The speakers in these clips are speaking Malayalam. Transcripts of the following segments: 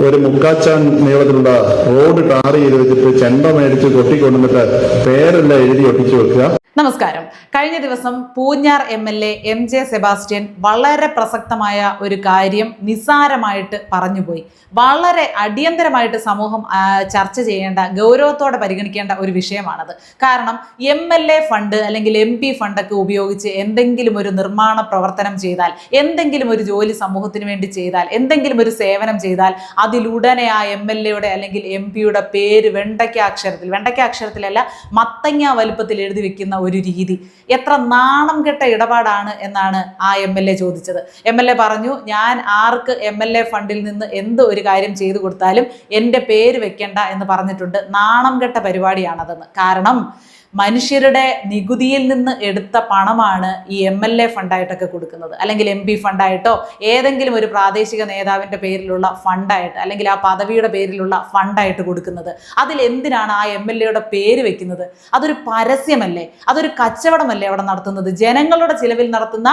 ഒരു മുക്കാച്ചാൻ നീളത്തിലുള്ള റോഡ് ടാർ ചെയ്ത് വെച്ചിട്ട് ചെണ്ട മേടിച്ച് കൊട്ടിക്കൊണ്ടുവന്നിട്ട് പേരെല്ലാം എഴുതി ഒട്ടിച്ചു വെക്കുക. നമസ്കാരം. കഴിഞ്ഞ ദിവസം പൂഞ്ഞാർ MLA MJ സെബാസ്റ്റ്യൻ വളരെ പ്രസക്തമായ ഒരു കാര്യം നിസ്സാരമായിട്ട് പറഞ്ഞുപോയി. വളരെ അടിയന്തരമായിട്ട് സമൂഹം ചർച്ച ചെയ്യേണ്ട, ഗൗരവത്തോടെ പരിഗണിക്കേണ്ട ഒരു വിഷയമാണത്. കാരണം MLA ഫണ്ട് അല്ലെങ്കിൽ MP ഫണ്ടൊക്കെ ഉപയോഗിച്ച് എന്തെങ്കിലും ഒരു നിർമ്മാണ പ്രവർത്തനം ചെയ്താൽ, എന്തെങ്കിലും ഒരു ജോലി സമൂഹത്തിന് വേണ്ടി ചെയ്താൽ, എന്തെങ്കിലും ഒരു സേവനം ചെയ്താൽ അതിലുടനെ ആ MLAയുടെ അല്ലെങ്കിൽ MP-യുടെ പേര് വെണ്ടയ്ക്കാക്ഷരത്തിലല്ല മത്തങ്ങ വലുപ്പത്തിൽ എഴുതി വെക്കുന്ന ഒരു രീതി. എത്ര നാണം കെട്ട ഇടപാടാണ് എന്നാണ് ആ MLA ചോദിച്ചത്. MLA പറഞ്ഞു, ഞാൻ ആർക്ക് MLA ഫണ്ടിൽ നിന്ന് എന്ത് ഒരു കാര്യം ചെയ്തു കൊടുത്താലും എൻ്റെ പേര് വെക്കണ്ട എന്ന് പറഞ്ഞിട്ടുണ്ട്. നാണം കെട്ട പരിപാടിയാണതെന്ന്. കാരണം മനുഷ്യരുടെ നികുതിയിൽ നിന്ന് എടുത്ത പണമാണ് ഈ MLA ഫണ്ടായിട്ടൊക്കെ കൊടുക്കുന്നത്, അല്ലെങ്കിൽ MP ഫണ്ടായിട്ടോ ഏതെങ്കിലും ഒരു പ്രാദേശിക നേതാവിൻ്റെ പേരിലുള്ള ഫണ്ടായിട്ട് അല്ലെങ്കിൽ ആ പദവിയുടെ പേരിലുള്ള ഫണ്ടായിട്ട് കൊടുക്കുന്നത്. അതിൽ എന്തിനാണ് ആ MLAയുടെ പേര് വെക്കുന്നത്? അതൊരു പരസ്യമല്ലേ? അതൊരു കച്ചവടമല്ലേ അവിടെ നടത്തുന്നത്? ജനങ്ങളുടെ ചിലവിൽ നടത്തുന്ന,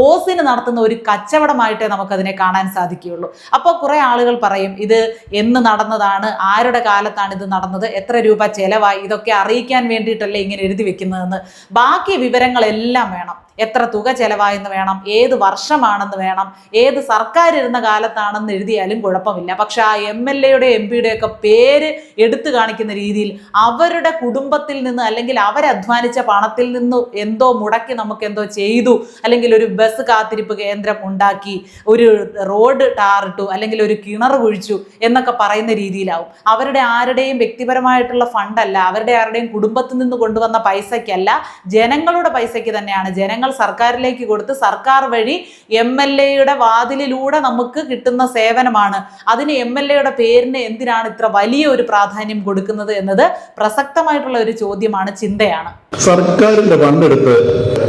ഓസിന് നടത്തുന്ന ഒരു കച്ചവടമായിട്ടേ നമുക്കതിനെ കാണാൻ സാധിക്കുകയുള്ളൂ. അപ്പോൾ കുറേ ആളുകൾ പറയും, ഇത് എന്ന് നടന്നതാണ്, ആരുടെ കാലത്താണ് ഇത് നടന്നത്, എത്ര രൂപ ചെലവായി, ഇതൊക്കെ അറിയിക്കാൻ വേണ്ടിയിട്ടല്ലേ ഇങ്ങനെ എഴുതി വെക്കുന്നതെന്ന്. ബാക്കി വിവരങ്ങളെല്ലാം വേണം. എത്ര തുക ചെലവായെന്ന് വേണം, ഏത് വർഷമാണെന്ന് വേണം, ഏത് സർക്കാർ ഇരുന്ന കാലത്താണെന്ന് എഴുതിയാലും കുഴപ്പമില്ല. പക്ഷെ ആ MLAയുടെ MP-യുടെ ഒക്കെ പേര് എടുത്തു കാണിക്കുന്ന രീതിയിൽ അവരുടെ കുടുംബത്തിൽ നിന്ന് അല്ലെങ്കിൽ അവരധ്വാനിച്ച പണത്തിൽ നിന്ന് എന്തോ മുടക്കി നമുക്ക് എന്തോ ചെയ്തു, അല്ലെങ്കിൽ ഒരു ബസ് കാത്തിരിപ്പ് കേന്ദ്രം ഉണ്ടാക്കി, ഒരു റോഡ് ടാറിട്ടു, അല്ലെങ്കിൽ ഒരു കിണർ കുഴിച്ചു എന്നൊക്കെ പറയുന്ന രീതിയിലാവും. അവരുടെ ആരുടെയും വ്യക്തിപരമായിട്ടുള്ള ഫണ്ടല്ല, അവരുടെ ആരുടെയും കുടുംബത്തിൽ നിന്ന് കൊണ്ടുവന്ന പൈസയ്ക്കല്ല, ജനങ്ങളുടെ പൈസയ്ക്ക് തന്നെയാണ്. ജനങ്ങൾ സർക്കാരിലേക്ക് കൊടുത്ത് സർക്കാർ വഴി MLAയുടെ വാതിലിലൂടെ നമുക്ക് കിട്ടുന്ന സേവനമാണ്. അതിന് MLAയുടെ പേരിന് എന്തിനാണ് ഇത്ര വലിയ ഒരു പ്രാധാന്യം കൊടുക്കുന്നത് എന്നത് പ്രസക്തമായിട്ടുള്ള ഒരു ചോദ്യമാണ്, ചിന്തയാണ്. സർക്കാരിന്റെ ഫണ്ടെടുത്ത്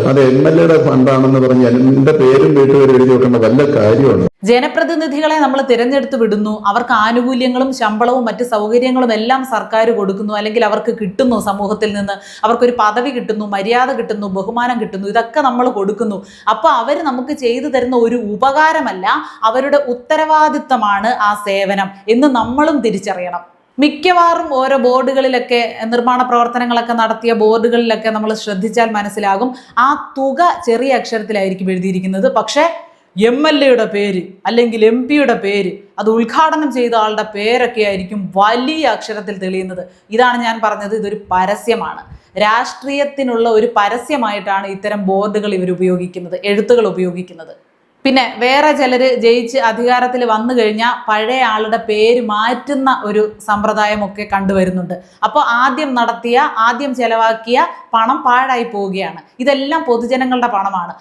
അത് MLAയുടെ ഫണ്ടാണെന്ന് പറഞ്ഞാൽ എന്റെ പേരും വീട്ടുപേരും എഴുതി വെക്കേണ്ട വല്ല കാര്യമാണ്? ജനപ്രതിനിധികളെ നമ്മൾ തിരഞ്ഞെടുത്ത് വിടുന്നു, അവർക്ക് ആനുകൂല്യങ്ങളും ശമ്പളവും മറ്റ് സൗകര്യങ്ങളും എല്ലാം സർക്കാർ കൊടുക്കുന്നു, അല്ലെങ്കിൽ അവർക്ക് കിട്ടുന്നു, സമൂഹത്തിൽ നിന്ന് അവർക്കൊരു പദവി കിട്ടുന്നു, മര്യാദ കിട്ടുന്നു, ബഹുമാനം കിട്ടുന്നു, ഇതൊക്കെ നമ്മൾ കൊടുക്കുന്നു. അപ്പോൾ അവർ നമുക്ക് ചെയ്തു തരുന്ന ഒരു ഉപകാരമല്ല, അവരുടെ ഉത്തരവാദിത്തമാണ് ആ സേവനം എന്ന് നമ്മളും തിരിച്ചറിയണം. മിക്കവാറും ഓരോ ബോർഡുകളിലൊക്കെ, നിർമ്മാണ പ്രവർത്തനങ്ങളൊക്കെ നടത്തിയ ബോർഡുകളിലൊക്കെ നമ്മൾ ശ്രദ്ധിച്ചാൽ മനസ്സിലാകും, ആ തുക ചെറിയ അക്ഷരത്തിലായിരിക്കും എഴുതിയിരിക്കുന്നത്. പക്ഷേ MLAയുടെ പേര് അല്ലെങ്കിൽ MP-യുടെ പേര്, അത് ഉദ്ഘാടനം ചെയ്ത ആളുടെ പേരൊക്കെ ആയിരിക്കും വലിയ അക്ഷരത്തിൽ തെളിയുന്നത്. ഇതാണ് ഞാൻ പറഞ്ഞത്, ഇതൊരു പരസ്യമാണ്. രാഷ്ട്രീയത്തിനുള്ള ഒരു പരസ്യമായിട്ടാണ് ഇത്തരം ബോർഡുകൾ ഇവർ ഉപയോഗിക്കുന്നത്, എഴുത്തുകൾ ഉപയോഗിക്കുന്നത്. പിന്നെ വേറെ ചിലർ ജയിച്ച് അധികാരത്തിൽ വന്നു കഴിഞ്ഞാൽ പഴയ ആളുടെ പേര് മാറ്റുന്ന ഒരു സമ്പ്രദായമൊക്കെ കണ്ടുവരുന്നുണ്ട്. അപ്പോൾ ആദ്യം ചെലവാക്കിയ പണം പാഴായി പോവുകയാണ്. ഇതെല്ലാം പൊതുജനങ്ങളുടെ പണമാണ്.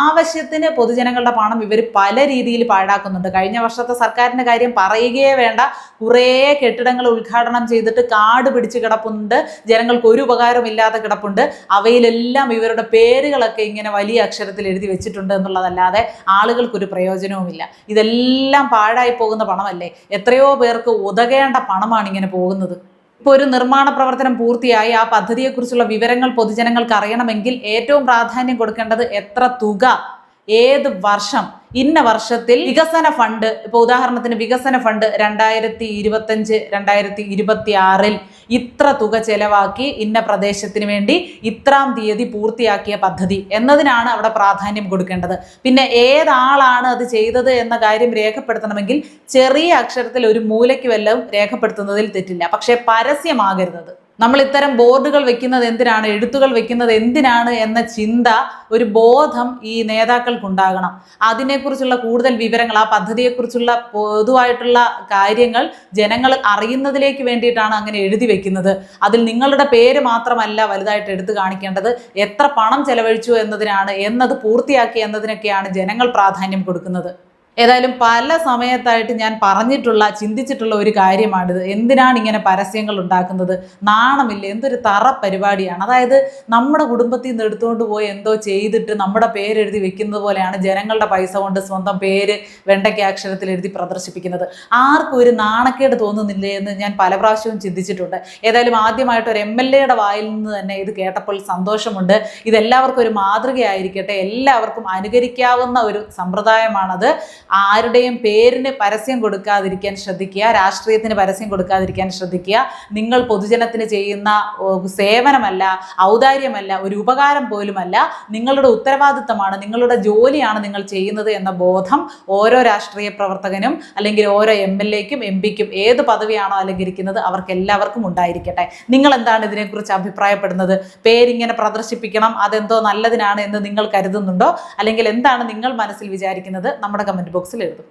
ആവശ്യത്തിന് പൊതുജനങ്ങളുടെ പണം ഇവർ പല രീതിയിൽ പാഴാക്കുന്നുണ്ട്. കഴിഞ്ഞ വർഷത്തെ സർക്കാരിൻ്റെ കാര്യം പറയുകയേ വേണ്ട. കുറേ കെട്ടിടങ്ങൾ ഉദ്ഘാടനം ചെയ്തിട്ട് കാട് പിടിച്ച് കിടപ്പുണ്ട്, ജനങ്ങൾക്ക് ഒരു ഉപകാരമില്ലാതെ കിടപ്പുണ്ട്. അവയിലെല്ലാം ഇവരുടെ പേരുകളൊക്കെ ഇങ്ങനെ വലിയ അക്ഷരത്തിൽ എഴുതി വെച്ചിട്ടുണ്ട് എന്നുള്ളതല്ലാതെ ആളുകൾക്കൊരു പ്രയോജനവുമില്ല. ഇതെല്ലാം പാഴായി പോകുന്ന പണമല്ലേ? എത്രയോ പേർക്ക് ഉതകേണ്ട പണമാണ് ഇങ്ങനെ പോകുന്നത്. ഇപ്പോൾ ഒരു നിർമ്മാണ പ്രവർത്തനം പൂർത്തിയായി ആ പദ്ധതിയെക്കുറിച്ചുള്ള വിവരങ്ങൾ പൊതുജനങ്ങൾക്ക് അറിയണമെങ്കിൽ ഏറ്റവും പ്രാധാന്യം കൊടുക്കേണ്ടത് എത്ര തുക, ഏത് വർഷം, ഇന്ന വർഷത്തിൽ വികസന ഫണ്ട്, ഇപ്പോൾ ഉദാഹരണത്തിന് വികസന ഫണ്ട് 2025-2026 ഇത്ര തുക ചെലവാക്കി ഇന്ന പ്രദേശത്തിന് വേണ്ടി ഇത്രാം തീയതി പൂർത്തിയാക്കിയ പദ്ധതി എന്നതിനാണ് അവിടെ പ്രാധാന്യം കൊടുക്കേണ്ടത്. പിന്നെ ഏതാളാണ് അത് ചെയ്തത് എന്ന കാര്യം രേഖപ്പെടുത്തണമെങ്കിൽ ചെറിയ അക്ഷരത്തിൽ ഒരു മൂലയ്ക്ക് വല്ലതും രേഖപ്പെടുത്തുന്നതിൽ തെറ്റില്ല. പക്ഷേ പരസ്യമാകരുത്. നമ്മൾ ഇത്തരം ബോർഡുകൾ വെക്കുന്നത് എന്തിനാണ്, എഴുത്തുകൾ വെക്കുന്നത് എന്തിനാണ് എന്ന ചിന്ത, ഒരു ബോധം ഈ നേതാക്കൾക്കുണ്ടാകണം. അതിനെക്കുറിച്ചുള്ള കൂടുതൽ വിവരങ്ങൾ, ആ പദ്ധതിയെക്കുറിച്ചുള്ള പൊതുവായിട്ടുള്ള കാര്യങ്ങൾ ജനങ്ങൾ അറിയുന്നതിലേക്ക് വേണ്ടിയിട്ടാണ് അങ്ങനെ എഴുതി വെക്കുന്നത്. അതിൽ നിങ്ങളുടെ പേര് മാത്രമല്ല വലുതായിട്ട് എടുത്തു കാണിക്കേണ്ടത്, എത്ര പണം ചെലവഴിച്ചു എന്നത് പൂർത്തിയാക്കി എന്നതിനൊക്കെയാണ് ജനങ്ങൾ പ്രാധാന്യം കൊടുക്കുന്നത്. ഏതായാലും പല സമയത്തായിട്ട് ഞാൻ ചിന്തിച്ചിട്ടുള്ള ഒരു കാര്യമാണിത്. എന്തിനാണ് ഇങ്ങനെ പരസ്യങ്ങൾ ഉണ്ടാക്കുന്നത്? നാണമില്ല, എന്തൊരു തറ പരിപാടിയാണ്. അതായത് നമ്മുടെ കുടുംബത്തിൽ നിന്ന് എടുത്തുകൊണ്ട് പോയി എന്തോ ചെയ്തിട്ട് നമ്മുടെ പേരെഴുതി വെക്കുന്നത് പോലെയാണ് ജനങ്ങളുടെ പൈസ കൊണ്ട് സ്വന്തം പേര് വെണ്ടയ്ക്കാക്ഷരത്തിൽ എഴുതി പ്രദർശിപ്പിക്കുന്നത്. ആർക്കും ഒരു നാണക്കേട് തോന്നുന്നില്ലേ എന്ന് ഞാൻ പല പ്രാവശ്യവും ചിന്തിച്ചിട്ടുണ്ട്. ഏതായാലും ആദ്യമായിട്ട് ഒരു MLAയുടെ വായിൽ നിന്ന് തന്നെ ഇത് കേട്ടപ്പോൾ സന്തോഷമുണ്ട്. ഇതെല്ലാവർക്കും ഒരു മാതൃകയായിരിക്കട്ടെ, എല്ലാവർക്കും അനുകരിക്കാവുന്ന ഒരു സമ്പ്രദായമാണത്. ആരുടെയും പേരിന് പരസ്യം കൊടുക്കാതിരിക്കാൻ ശ്രദ്ധിക്കുക, രാഷ്ട്രീയത്തിന് പരസ്യം കൊടുക്കാതിരിക്കാൻ ശ്രദ്ധിക്കുക. നിങ്ങൾ പൊതുജനത്തിന് ചെയ്യുന്ന സേവനമല്ല, ഔദാര്യമല്ല, ഒരു ഉപകാരം പോലുമല്ല, നിങ്ങളുടെ ഉത്തരവാദിത്തമാണ്, നിങ്ങളുടെ ജോലിയാണ് നിങ്ങൾ ചെയ്യുന്നത് എന്ന ബോധം ഓരോ രാഷ്ട്രീയ പ്രവർത്തകനും അല്ലെങ്കിൽ ഓരോ MLA-ക്കും MP-ക്കും ഏത് പദവിയാണോ അലങ്കരിക്കുന്നത് അവർക്ക് എല്ലാവർക്കും ഉണ്ടായിരിക്കട്ടെ. നിങ്ങൾ എന്താണ് ഇതിനെക്കുറിച്ച് അഭിപ്രായപ്പെടുന്നത്? പേരിങ്ങനെ പ്രദർശിപ്പിക്കണം, അതെന്തോ നല്ലതിനാണ് എന്ന് നിങ്ങൾ കരുതുന്നുണ്ടോ? അല്ലെങ്കിൽ എന്താണ് നിങ്ങൾ മനസ്സിൽ വിചാരിക്കുന്നത്? നമ്മുടെ കമന്റ് ബോക്സിൽ എഴുതും.